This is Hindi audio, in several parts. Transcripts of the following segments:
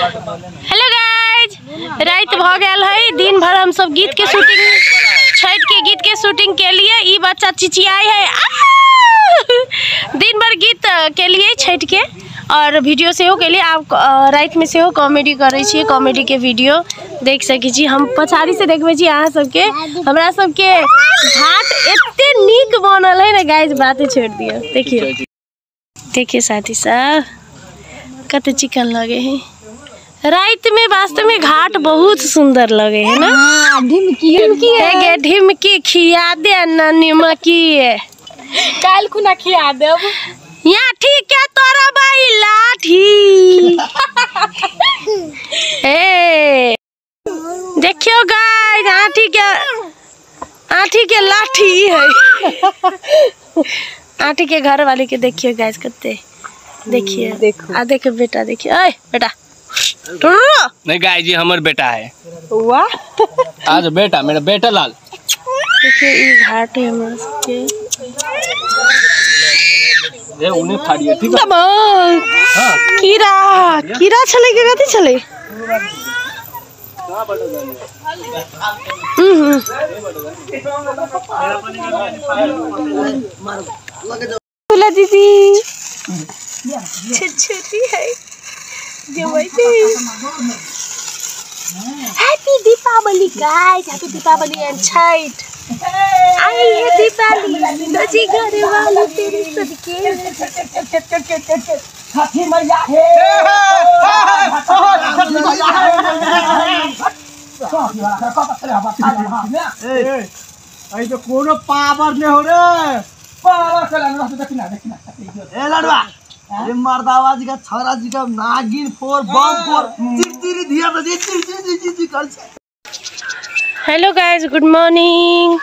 हेलो गाइज, रात भ गया है। दिन भर हम सब गीत के शूटिंग, छठ के गीत के शूटिंग के लिए ई बच्चा चिचियाई है। दिन भर गीत के लिए छठ के और वीडियो से हो के लिए आप रात में से हो कॉमेडी करे छी। कॉमेडी के वीडियो देख सके छी। हम पछाड़ी से देखबे छी अहाँ सबके। हमरा सबके घाट एते नीक बनल है ना गाइज, बातें छोड़ दियो। देखिए साथी साहब कते चिकन लगे है। रात में वास्तव में घाट बहुत सुंदर लगे है ना। ढिमकी खिया दे ना निमकी काल खुना खिया देब। यहाँ ठीक है तोरा भाई लाठी। ए देखियो गाइस, आठी के लाठी है। आठी के घर वाले के देखियो गाइस कते। देखिए देखो बेटा, देखिए ओए बेटा नहीं गाइस, ये हमार बेटा है। वाह आज बेटा मेरा बेटा लाल। देखिए ये घाट है हमारे सबके। ये उन्हें फाड़िए ठीक है। हां कीड़ा चले के कथि चले। बोला दीदी छोटी है जो वैसे। Happy Deepawali guys, happy Deepawali and Chhath. आई है दीपावली नजी घर वाली तेरे सदके। हाथी मैया है। तो कोनो पावर नहीं हो रे। पावर चला देखना ए लड़वा, ये मर्दावा जी का छौरा जी का नागिन फोर बम फोर चिरचिरी दिया बजे चिरचिरी कर। Hello guys, good morning.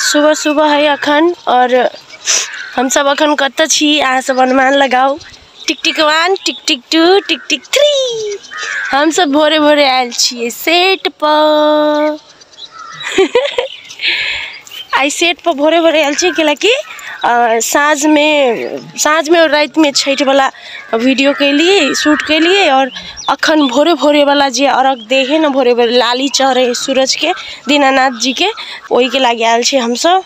सुबह सुबह है अखन और हम सब अखन कत छी। अहाँ सब अनुमान लगाओ। टिक टिक 1 टिक टिक 2 टिक टिक 3। हम सब भोरे भोरे आयल छिए सेट पर। आई सेट पर भोरे भोरे आयल छी कि साँझ में और रात में छठ वाला वीडियो के लिए शूट के लिए। और अखन भोरे भोरे वाला जे अर्घ दे है ना, भोरे भोरे लाली चढ़े सूरज के, दीनानाथ जी के, वही के लागे आयल छी हम सब।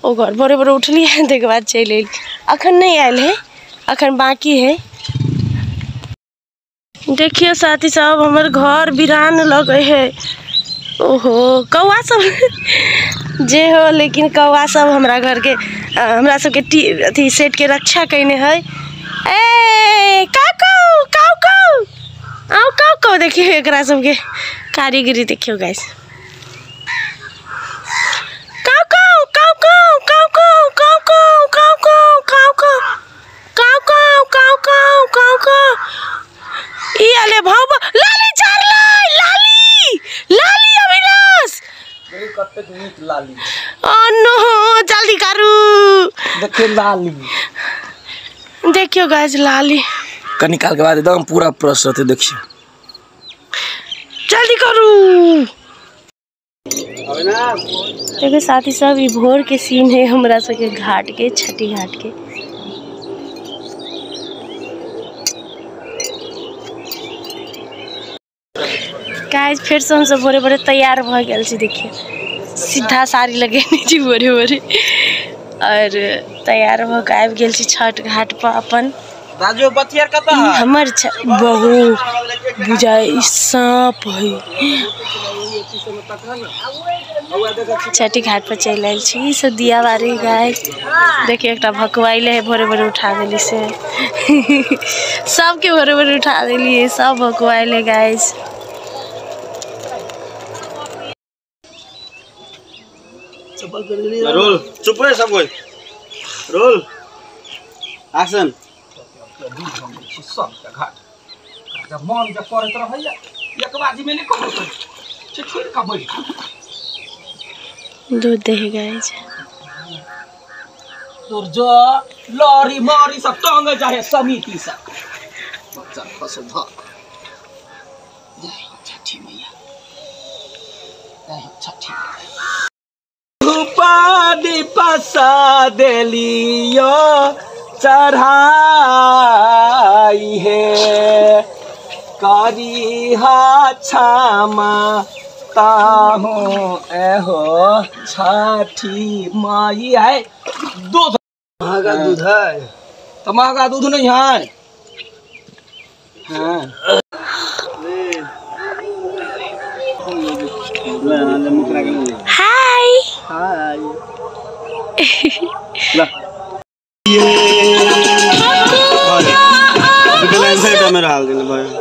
ओ घर भोरे भोरे उठलिए देख बाद चल अखन नहीं आयल है, अखन बाकी है। देखिए साथी साहब हमारे घर वीरान लगे है। ओहो कौआ सब जे हो, लेकिन कौआ सब हमरा घर के हमरा सबके अथी सेट के रक्षा कइने है। ए काऊ काऊ काऊ आओ काऊ काऊ। देखिए एकरा सबके कारीगरी देखियो गाइस। काऊ काऊ काऊ काऊ काऊ काऊ काऊ काऊ काऊ काऊ काऊ काऊ काऊ काऊ काऊ काऊ काऊ। ई आले भाव लाली चार लाली लाली अविनाश कते नीक लाली। ओ नो जल्दी करू। देखिए लाली, देखियो गाइस लाली का निकाल के बाद एकदम पूरा प्रश्न होते। देखिए जल्दी करू। देखिए साथी सब ये भोर के सीन है हमरा सबके घाट के, छठी घाट के। गाइस फिर से हम सब भोरे भोरे तैयार भ गेल छी। देखिए सीधा साड़ी लगेने छी भोरे भोरे और तैयार भ के आबि गेल छी छठ घाट पर अपन। राजू बतियार कता है हमर बहु बुझाई सांप है। छठी घाट पर चल आयल छी। सब दिया बारी गाइस। देखिए एकटा भकुआइले है, भोरे भोरे उठा देली से। सबके भोरे भोरे उठा देली है, सब भकुआइले गाइस। रोल चुप रहे सब कोई। Roll action. घाट जब मन जब करे तो भैया एक बाजी में नहीं कहो छोड़ का बोल दूध दे गाइस। तोर जो लॉरी मारी सब टांग जाए समिति सब बच्चा फसो ध जय छठी मैया, जय छठी पानी पसा देलियो चढ़ाई है कारी हा छामा ताहो एहो छठी माई है। दूध महंगा दूध है तो महंगा दूध नहीं है। हाँ हाय हाय मेरा हाल दिन भाई